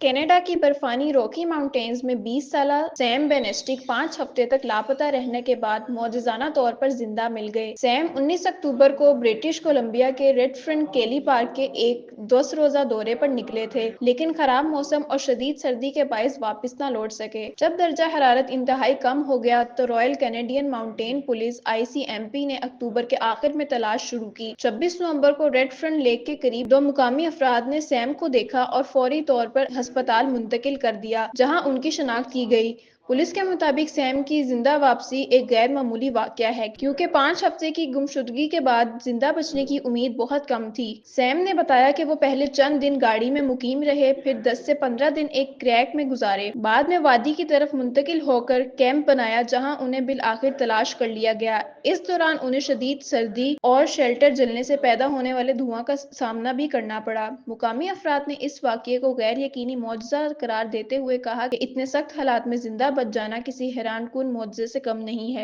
Canada کی برفانی راکی mountains میں 20 سالہ سیم بینسٹک 5 ہفتے تک لاپتہ رہنے کے بعد معجزانہ طور پر زندہ مل گئے۔ سیم 19 اکتوبر کو برٹش کولمبیا کے ریڈ فرنٹ کیلی پارک کے ایک 10 روزہ دورے پر نکلے تھے، لیکن خراب موسم اور شدید سردی کے باعث واپس نہ لوٹ سکے۔ جب درجہ حرارت انتہائی کم ہو گیا تو Royal Canadian mountain police (ICMP) نے اکتوبر کے آخر میں تلاش شروع کی۔ 26 نومبر کو ریڈ فرنٹ لیک کے قریب 2 مقامی افراد نے سیم کو دیکھا اور فوری طور پر ہسپتال منتقل کر دیا، جہاں ان کی شناخت کی گئی۔ پولیس کے مطابق سیم کی زندہ واپسی ایک غیر معمولی واقعہ ہے، کیونکہ 5 ہفتے کی گمشدگی کے بعد زندہ بچنے کی امید بہت کم تھی۔ سیم نے بتایا کہ وہ پہلے چند دن گاڑی میں مقیم رہے، پھر 10 سے 15 دن ایک کریک میں گزارے۔ بعد میں وادی کی طرف منتقل ہو کر کیمپ بنایا، جہاں انہیں بالآخر تلاش کر لیا گیا۔ اس دوران انہیں شدید سردی اور شیلٹر جلنے سے پیدا ہونے والے دھواں کا سامنا بھی کرنا پڑا۔ مقامی افراد نے اس واقعے کو غیر یقینی معجزہ قرار دیتے ہوئے کہا کہ اتنے سخت حالات میں زندہ بچ جانا کسی حیران کن معجزے سے کم نہیں ہے۔